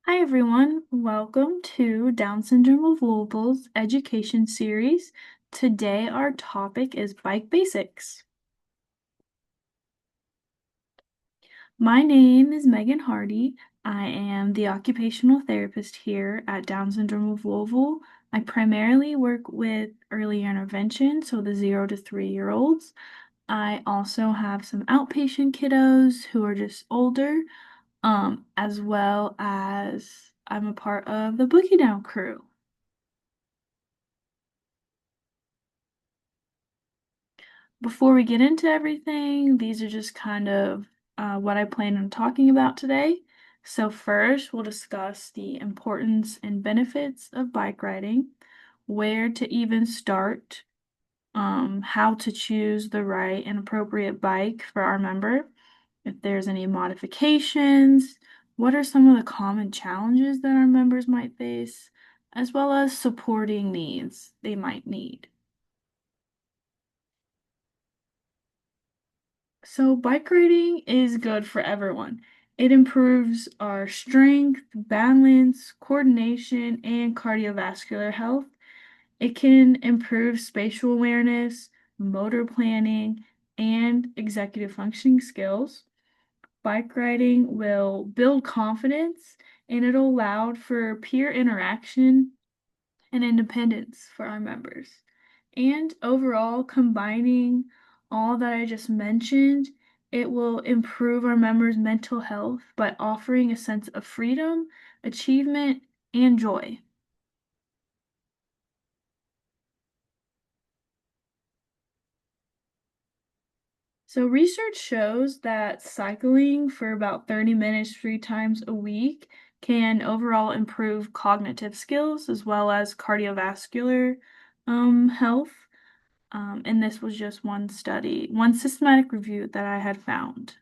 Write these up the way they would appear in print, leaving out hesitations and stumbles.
Hi everyone, welcome to Down Syndrome of Louisville's education series. Today our topic is bike basics. My name is Megan Hardy. I am the occupational therapist here at Down Syndrome of Louisville. I primarily work with early intervention, so the 0 to 3-year-olds. I also have some outpatient kiddos who are just older, as well as I'm a part of the Boogie Down crew. Before we get into everything, these are just kind of what I plan on talking about today. So first, we'll discuss the importance and benefits of bike riding, where to even start, how to choose the right and appropriate bike for our member, if there's any modifications, what are some of the common challenges that our members might face, as well as supporting needs they might need. So bike riding is good for everyone. It improves our strength, balance, coordination, and cardiovascular health. It can improve spatial awareness, motor planning, and executive functioning skills. Bike riding will build confidence and it'll allow for peer interaction and independence for our members. And overall, combining all that I just mentioned, it will improve our members' mental health by offering a sense of freedom, achievement, and joy. So, research shows that cycling for about 30 minutes 3 times a week can overall improve cognitive skills as well as cardiovascular health. And this was just one study, one systematic review that I had found.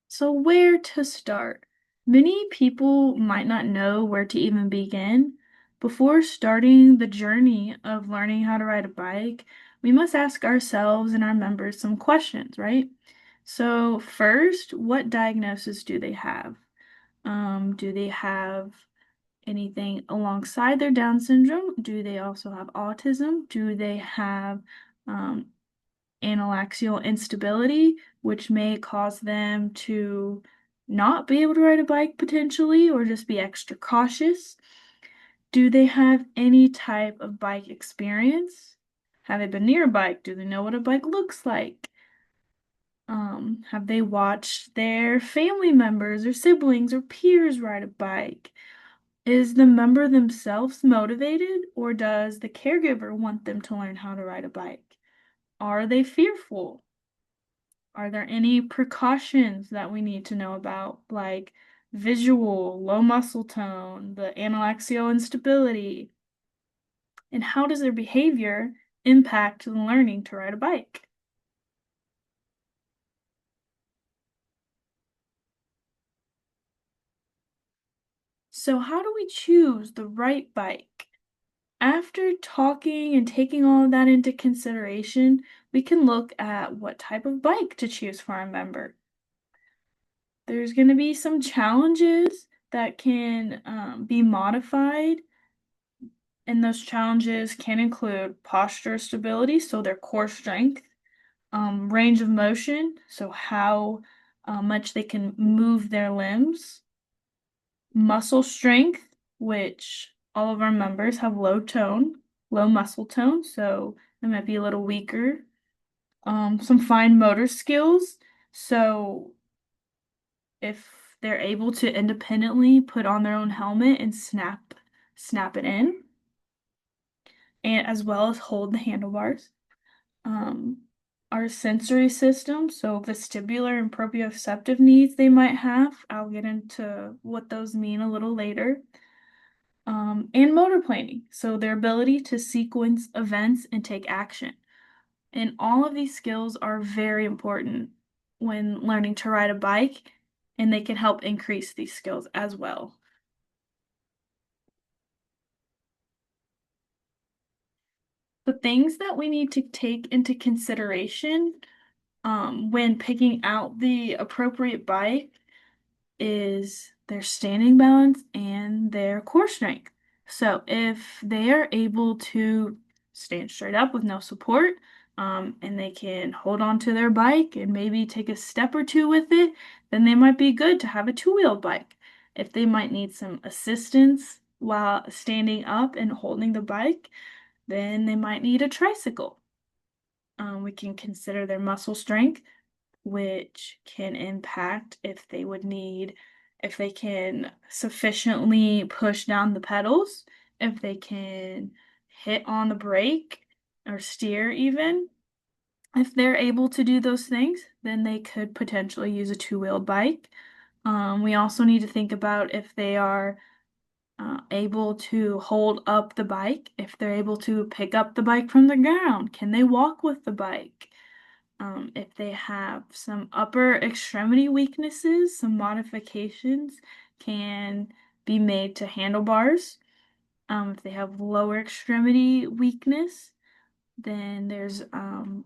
So, where to start? Many people might not know where to even begin. Before starting the journey of learning how to ride a bike, we must ask ourselves and our members some questions, right? So, first, what diagnosis do they have? Do they have anything alongside their Down syndrome? Do they also have autism? Do they have um, anallaxial instability, which may cause them to not be able to ride a bike potentially or just be extra cautious? Do they have any type of bike experience? Have they been near a bike? Do they know what a bike looks like? Have they watched their family members or siblings or peers ride a bike? Is the member themselves motivated, or does the caregiver want them to learn how to ride a bike? Are they fearful? Are there any precautions that we need to know about, like visual, low muscle tone, the anallaxial instability? And how does their behavior impact the learning to ride a bike? So, how do we choose the right bike? After talking and taking all of that into consideration, we can look at what type of bike to choose for our member. There's going to be some challenges that can be modified, and those challenges can include posture stability, so their core strength, range of motion, so how much they can move their limbs, muscle strength, which all of our members have low tone, low muscle tone, so they might be a little weaker. Some fine motor skills, so if they're able to independently put on their own helmet and snap it in, and as well as hold the handlebars. Um, our sensory system, so vestibular and proprioceptive needs they might have. I'll get into what those mean a little later. And motor planning, so their ability to sequence events and take action. And all of these skills are very important when learning to ride a bike, and they can help increase these skills as well. The things that we need to take into consideration when picking out the appropriate bike is their standing balance and their core strength. So if they are able to stand straight up with no support, and they can hold on to their bike and maybe take a step or two with it, then they might be good to have a two-wheeled bike. If they might need some assistance while standing up and holding the bike, then they might need a tricycle. We can consider their muscle strength, which can impact if they can sufficiently push down the pedals, if they can hit on the brake or steer even. If they're able to do those things, then they could potentially use a two-wheeled bike. We also need to think about if they are able to hold up the bike, if they're able to pick up the bike from the ground, can they walk with the bike? If they have some upper extremity weaknesses, some modifications can be made to handlebars. If they have lower extremity weakness, then there's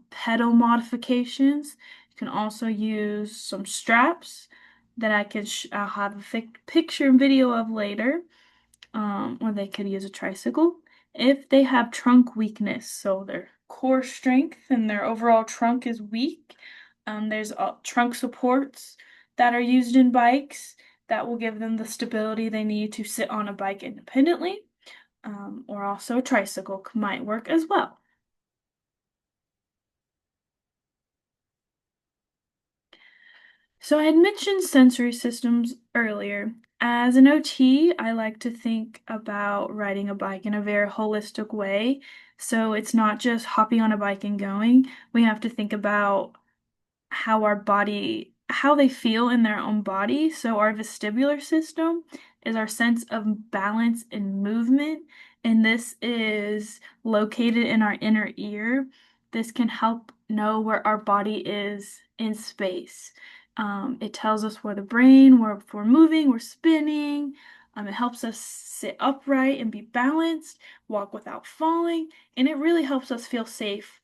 pedal modifications. You can also use some straps that I'll have a picture and video of later, or they could use a tricycle. If they have trunk weakness, so their core strength and their overall trunk is weak, there's trunk supports that are used in bikes that will give them the stability they need to sit on a bike independently, or also a tricycle might work as well. So I had mentioned sensory systems earlier. As an OT, I like to think about riding a bike in a very holistic way. So it's not just hopping on a bike and going. We have to think about how they feel in their own body. So our vestibular system is our sense of balance and movement, and this is located in our inner ear. This can help know where our body is in space. It tells us where the brain, where if we're moving, we're spinning. It helps us sit upright and be balanced, walk without falling, and it really helps us feel safe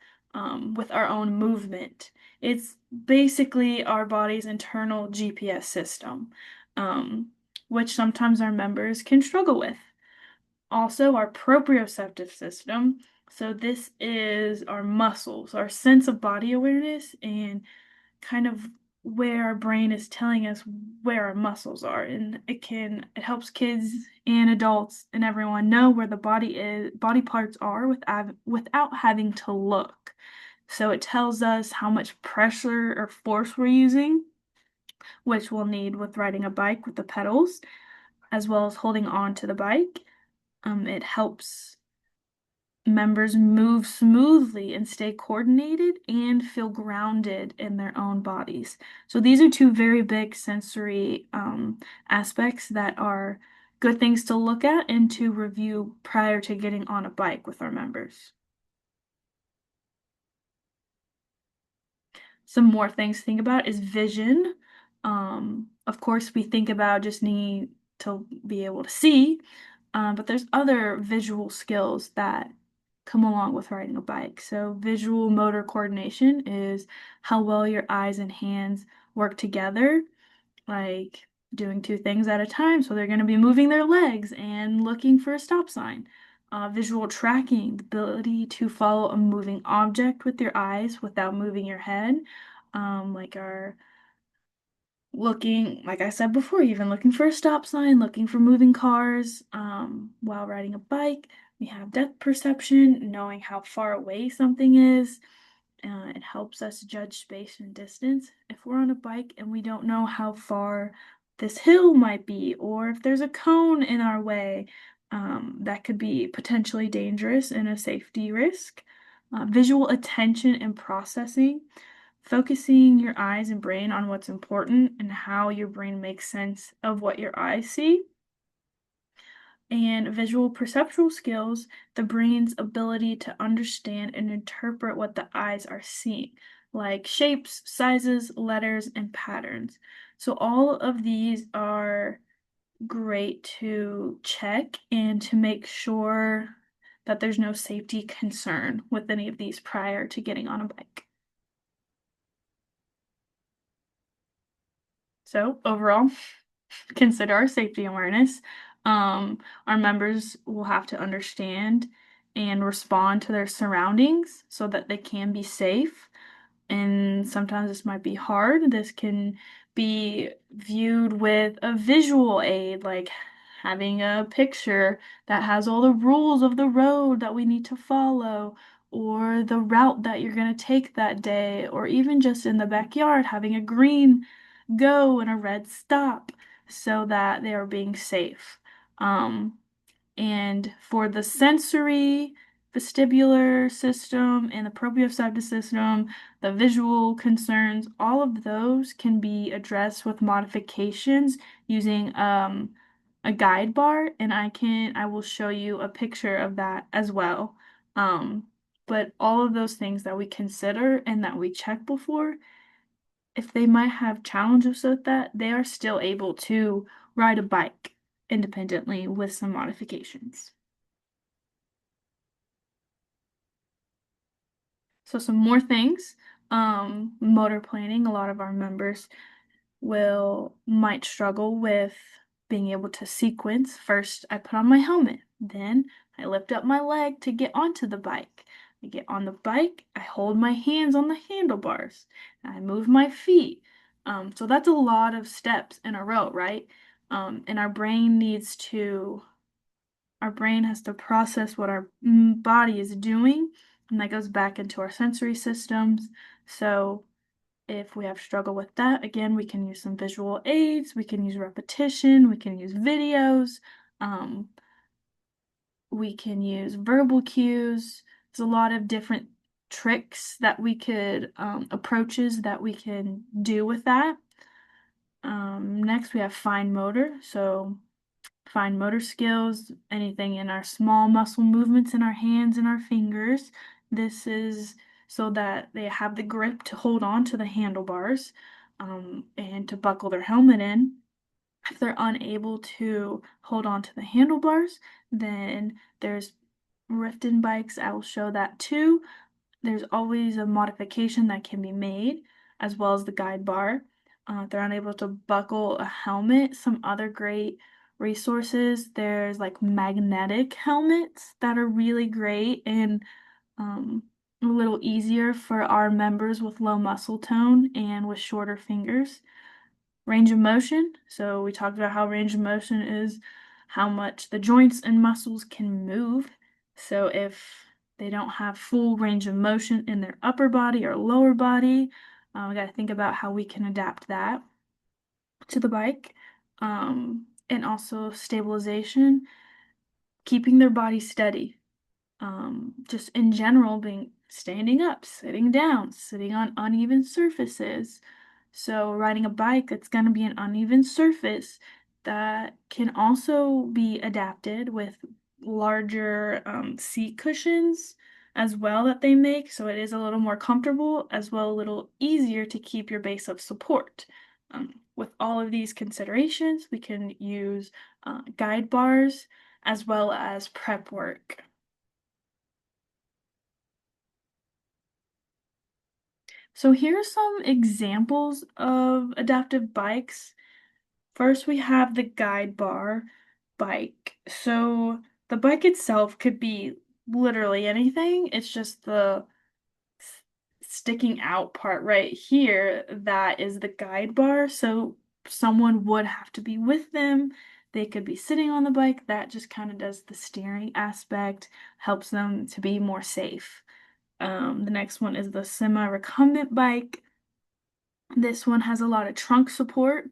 with our own movement. It's basically our body's internal GPS system, um, which sometimes our members can struggle with. Also, our proprioceptive system. So, this is our muscles, our sense of body awareness, and kind of where our brain is telling us where our muscles are. And it helps kids and adults and everyone know where the body parts are without having to look. So it tells us how much pressure or force we're using, which we'll need with riding a bike with the pedals, as well as holding on to the bike. It helps members move smoothly and stay coordinated and feel grounded in their own bodies. So these are two very big sensory aspects that are good things to look at and to review prior to getting on a bike with our members. Some more things to think about is vision. Of course, we think about just need to be able to see, but there's other visual skills that come along with riding a bike. So, visual motor coordination is how well your eyes and hands work together, like doing two things at a time. So, they're going to be moving their legs and looking for a stop sign. Visual tracking, the ability to follow a moving object with your eyes without moving your head, like our looking, like I said before, even looking for a stop sign, looking for moving cars, while riding a bike. We have depth perception, knowing how far away something is. It helps us judge space and distance. If we're on a bike and we don't know how far this hill might be, or if there's a cone in our way, that could be potentially dangerous and a safety risk. Visual attention and processing, focusing your eyes and brain on what's important and how your brain makes sense of what your eyes see. And visual perceptual skills, the brain's ability to understand and interpret what the eyes are seeing, like shapes, sizes, letters, and patterns. So, all of these are great to check and to make sure that there's no safety concern with any of these prior to getting on a bike. So overall, consider our safety awareness. Our members will have to understand and respond to their surroundings so that they can be safe. And sometimes this might be hard. This can be viewed with a visual aid, like having a picture that has all the rules of the road that we need to follow, or the route that you're going to take that day, or even just in the backyard, having a green go and a red stop so that they are being safe. Um, and for the sensory vestibular system and the proprioceptive system, the visual concerns, all of those can be addressed with modifications using a guide bar, and I will show you a picture of that as well. Um, but all of those things that we consider and that we check before, if they might have challenges with that, they are still able to ride a bike independently with some modifications. So some more things. Motor planning, a lot of our members might struggle with being able to sequence. First, I put on my helmet, then I lift up my leg to get onto the bike. I get on the bike, I hold my hands on the handlebars, I move my feet. So that's a lot of steps in a row, right? And our brain has to process what our body is doing, and that goes back into our sensory systems. So if we have struggle with that, again, we can use some visual aids, we can use repetition, we can use videos, um, we can use verbal cues. There's a lot of different tricks that we could, approaches that we can do with that. Next, we have fine motor. So fine motor skills, anything in our small muscle movements in our hands and our fingers. This is so that they have the grip to hold on to the handlebars and to buckle their helmet in. If they're unable to hold on to the handlebars, then there's Riften bikes. I will show that too. There's always a modification that can be made, as well as the guide bar. If they're unable to buckle a helmet, some other great resources. There's like magnetic helmets that are really great and um, a little easier for our members with low muscle tone and with shorter fingers. Range of motion. So we talked about how range of motion is how much the joints and muscles can move. So if they don't have full range of motion in their upper body or lower body, we got to think about how we can adapt that to the bike. And also stabilization, keeping their body steady. Just in general, being standing up, sitting down, sitting on uneven surfaces. So riding a bike that's going to be an uneven surface that can also be adapted with larger seat cushions as well that they make. So it is a little more comfortable as well a little easier to keep your base of support. With all of these considerations, we can use guide bars as well as prep work. So here are some examples of adaptive bikes. First, we have the guide bar bike. So the bike itself could be literally anything. It's just the sticking out part right here that is the guide bar. So someone would have to be with them. They could be sitting on the bike. That just kind of does the steering aspect, helps them to be more safe. The next one is the semi-recumbent bike. This one has a lot of trunk support.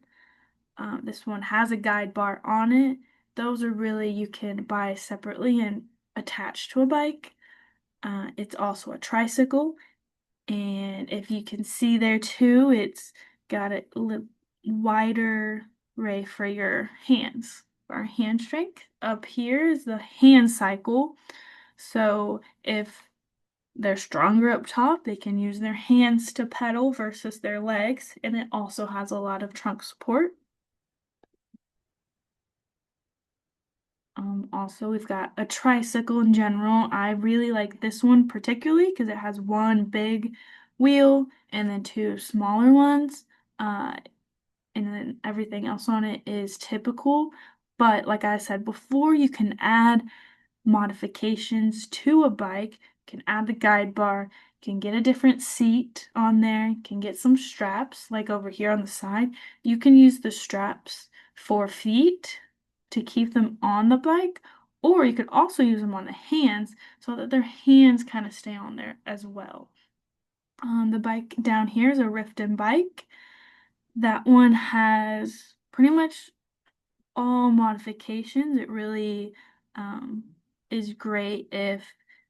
This one has a guide bar on it. Those are really you can buy separately and attach to a bike. It's also a tricycle, and if you can see there too, it's got a wider ray for your hands. Our hand strength up here is the hand cycle. So if they're stronger up top, they can use their hands to pedal versus their legs, and it also has a lot of trunk support. Also, we've got a tricycle in general. I really like this one particularly because it has one big wheel and then two smaller ones. Uh, and then everything else on it is typical. But like I said before, you can add modifications to a bike. You can add the guide bar, you can get a different seat on there, you can get some straps like over here on the side. You can use the straps for feet to keep them on the bike, or you could also use them on the hands so that their hands kind of stay on there as well. The bike down here is a Riften bike. That one has pretty much all modifications. It really um, is great if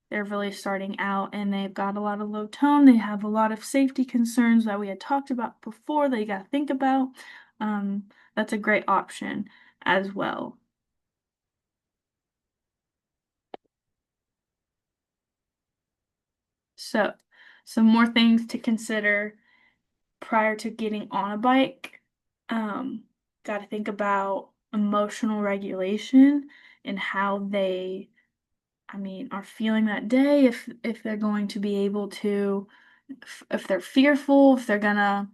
they're really starting out and they've got a lot of low tone. They have a lot of safety concerns that we had talked about before that you got to think about. Um, that's a great option as well. So, some more things to consider prior to getting on a bike. Um, got to think about emotional regulation and how they, are feeling that day, if they're going to be able to, if they're fearful, if they're gonna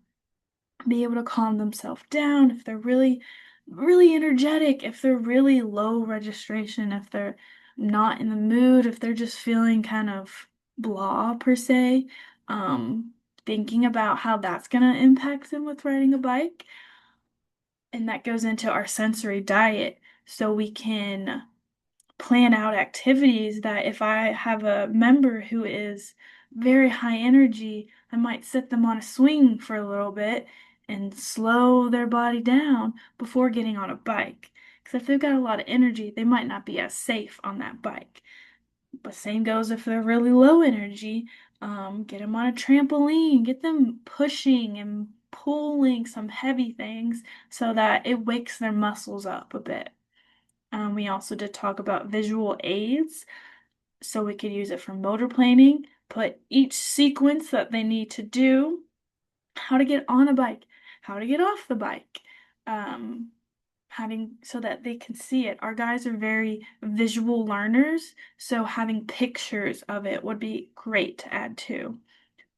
be able to calm themselves down, if they're really, really energetic, if they're really low registration, if they're not in the mood, if they're just feeling kind of blah per se. Um, Thinking about how that's gonna impact them with riding a bike. And that goes into our sensory diet. So we can plan out activities that if I have a member who is very high energy, I might set them on a swing for a little bit and slow their body down before getting on a bike. Because if they've got a lot of energy, they might not be as safe on that bike. But same goes if they're really low energy. Get them on a trampoline, get them pushing and pulling some heavy things so that it wakes their muscles up a bit. We also did talk about visual aids, so we could use it for motor planning, put each sequence that they need to do, how to get on a bike, how to get off the bike, um, having so that they can see it. Our guys are very visual learners, so having pictures of it would be great to add to.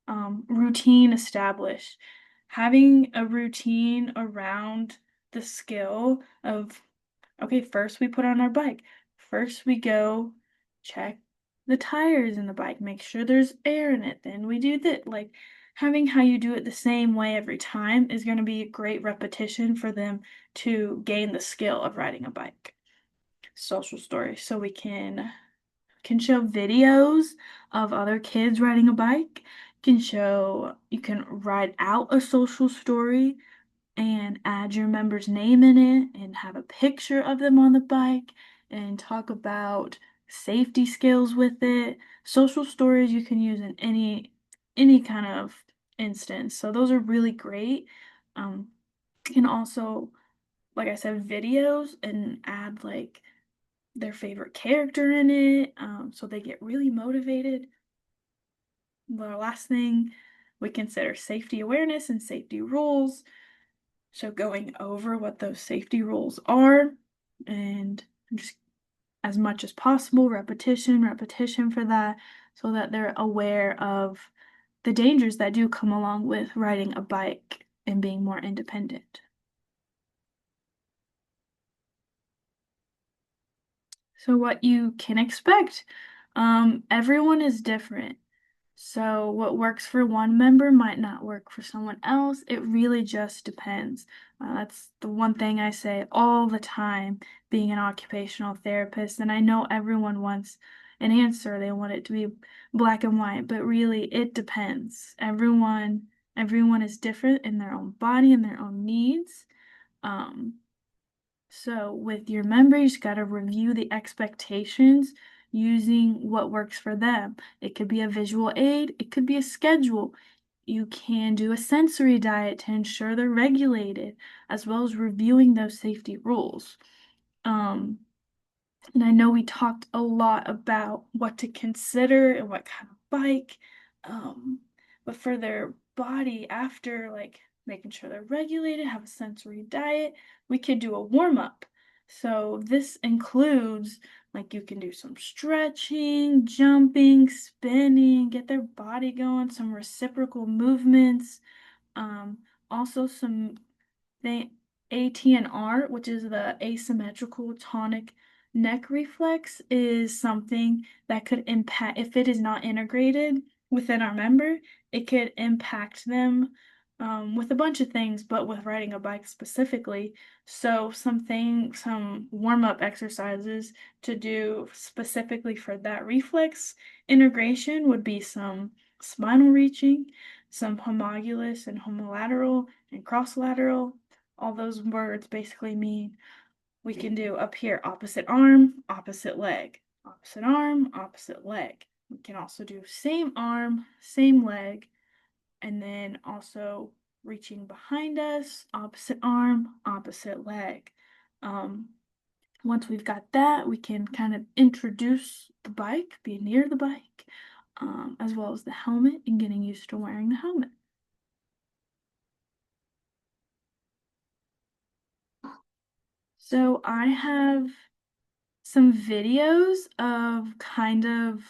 Routine established. Having a routine around the skill of, okay, first we put on our bike. First we go check the tires in the bike, make sure there's air in it. Then we do that. Like having how you do it the same way every time is going to be a great repetition for them to gain the skill of riding a bike. Social stories. So we can show videos of other kids riding a bike. You can write out a social story and add your member's name in it and have a picture of them on the bike and talk about safety skills with it. Social stories you can use in any kind of instance. So those are really great. You can also, like I said, videos and add like their favorite character in it, so they get really motivated. The last thing we consider safety awareness and safety rules. So going over what those safety rules are and just as much as possible, repetition, repetition for that, so that they're aware of the dangers that do come along with riding a bike and being more independent. So what you can expect, everyone is different. So what works for one member might not work for someone else. It really just depends. That's the one thing I say all the time, being an occupational therapist. And I know everyone wants an answer. They want it to be black and white, but really it depends. Everyone is different in their own body and their own needs. Um, so with your members, you got to review the expectations using what works for them. It could be a visual aid, it could be a schedule. You can do a sensory diet to ensure they're regulated, as well as reviewing those safety rules. Um, and I know we talked a lot about what to consider and what kind of bike, um, but for their body after, like making sure they're regulated, have a sensory diet, we could do a warm up. So this includes like you can do some stretching, jumping, spinning, get their body going, some reciprocal movements, um, also some The ATNR, which is the asymmetrical tonic neck reflex, is something that could impact, if it is not integrated within our member, it could impact them with a bunch of things, but with riding a bike specifically. So some warm-up exercises to do specifically for that reflex integration would be some spinal reaching, some homologous and homolateral and cross-lateral. All those words basically mean we can do up here opposite arm, opposite leg, opposite arm, opposite leg. We can also do same arm, same leg, and then also reaching behind us, opposite arm, opposite leg. Um, Once we've got that, we can kind of introduce the bike, be near the bike, as well as the helmet and getting used to wearing the helmet. So I have some videos of kind of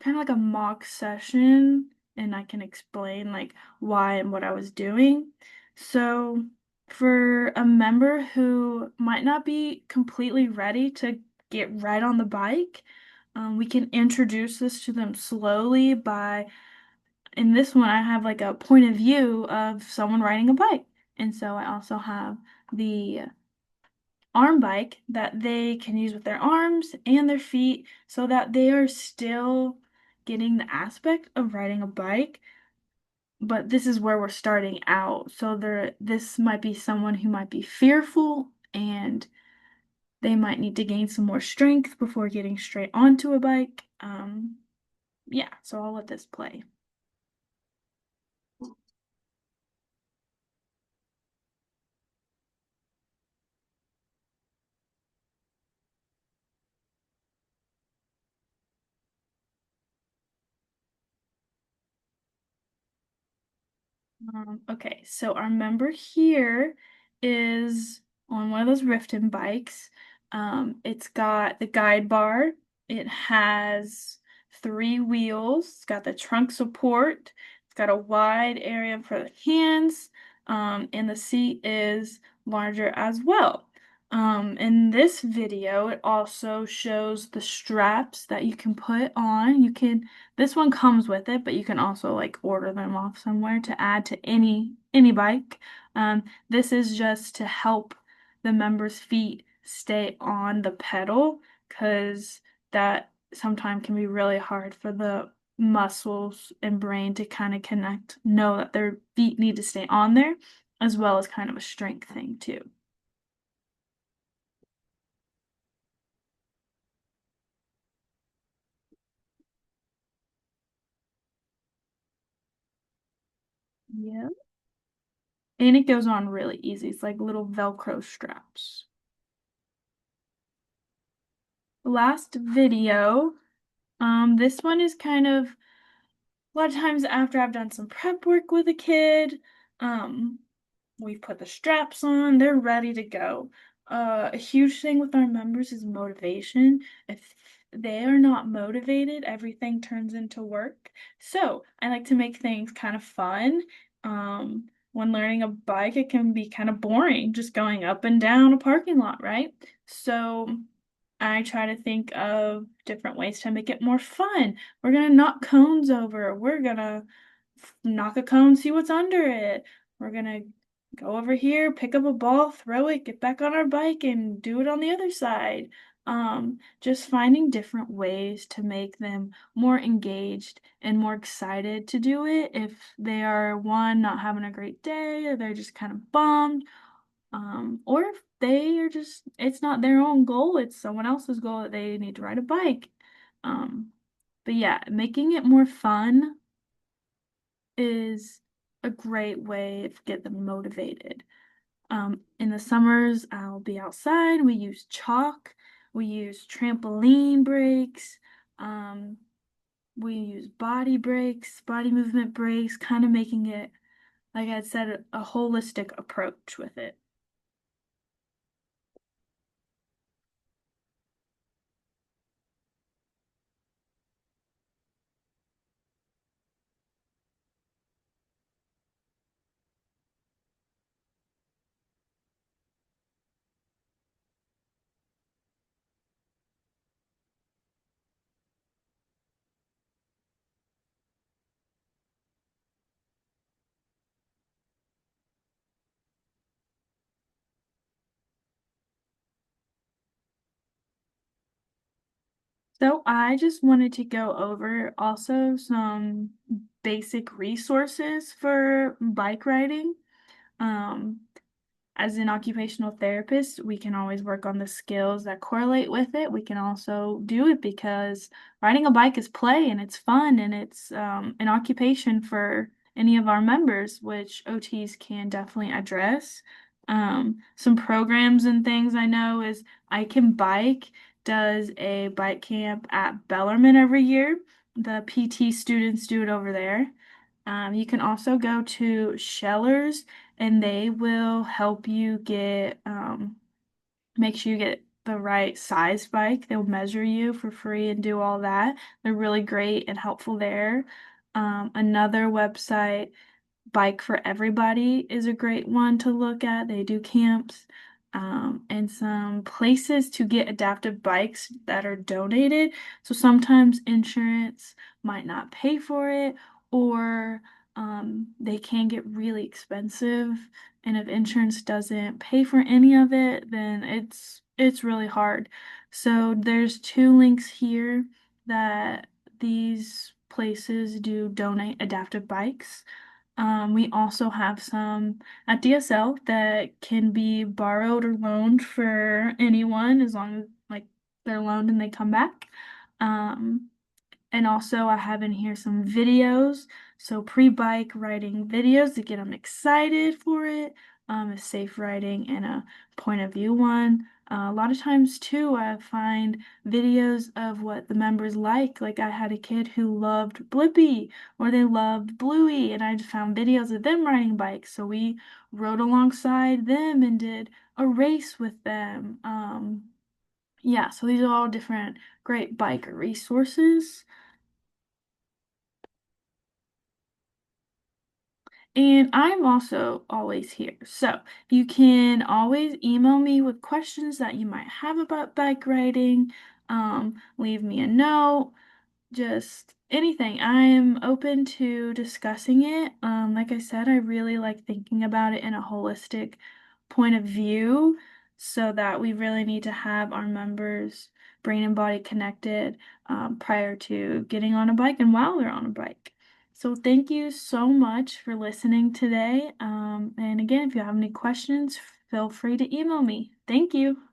like a mock session, and I can explain like why and what I was doing. So for a member who might not be completely ready to get right on the bike, we can introduce this to them slowly by, in this one, I have like a point of view of someone riding a bike. And so I also have the arm bike that they can use with their arms and their feet so that they are still getting the aspect of riding a bike. But this is where we're starting out. So this might be someone who might be fearful and they might need to gain some more strength before getting straight onto a bike. Yeah, so I'll let this play. Okay, so our member here is on one of those Riften bikes. It's got the guide bar. It has three wheels. It's got the trunk support. It's got a wide area for the hands. And the seat is larger as well. In this video, it also shows the straps that you can put on. This one comes with it, but you can also like order them off somewhere to add to any bike. This is just to help the member's feet stay on the pedal because that sometimes can be really hard for the muscles and brain to kind of know that their feet need to stay on there, as well as kind of a strength thing too. Yeah. And it goes on really easy. It's like little Velcro straps. Last video, this one is kind of a lot of times after I've done some prep work with a kid, um, we've put the straps on, they're ready to go. A huge thing with our members is motivation. If they are not motivated, everything turns into work. So I like to make things kind of fun. When learning a bike, it can be kind of boring, just going up and down a parking lot, right? So I try to think of different ways to make it more fun. We're gonna knock cones over. We're gonna knock a cone, see what's under it. We're gonna go over here, pick up a ball, throw it, get back on our bike, and do it on the other side. Just finding different ways to make them more engaged and more excited to do it if they are one, not having a great day, or they're just kind of bummed, or if they are just, it's not their own goal, it's someone else's goal that they need to ride a bike. Um, but yeah, making it more fun is a great way to get them motivated. In the summers, I'll be outside. We use chalk, we use trampoline breaks, um, we use body breaks, body movement breaks, kind of making it, like I said, a holistic approach with it. So I just wanted to go over also some basic resources for bike riding. Um, as an occupational therapist, we can always work on the skills that correlate with it. We can also do it because riding a bike is play and it's fun and it's an occupation for any of our members, which OTs can definitely address. Some programs and things I know is I Can Bike does a bike camp at Bellarmine every year. The PT students do it over there. You can also go to Schellers and they will help you make sure you get the right size bike. They'll measure you for free and do all that. They're really great and helpful there. Another website, Bike for Everybody, is a great one to look at. They do camps. And some places to get adaptive bikes that are donated. So sometimes insurance might not pay for it, or they can get really expensive. And if insurance doesn't pay for any of it, then it's really hard. So there's two links here that these places do donate adaptive bikes. We also have some at DSL that can be borrowed or loaned for anyone as long as like they're loaned and they come back. Um, and also, I have in here some videos, so pre-bike riding videos to get them excited for it, a safe riding and a point of view one. A lot of times too, I find videos of what the members like. Like I had a kid who loved Blippi or they loved Bluey, and I just found videos of them riding bikes. So we rode alongside them and did a race with them. Yeah, so these are all different great bike resources. And I'm also always here. So you can always email me with questions that you might have about bike riding. Leave me a note, just anything. I am open to discussing it. Like I said, I really like thinking about it in a holistic point of view so that we really need to have our members' brain and body connected prior to getting on a bike and while they're on a bike. So thank you so much for listening today. And again, if you have any questions, feel free to email me. Thank you.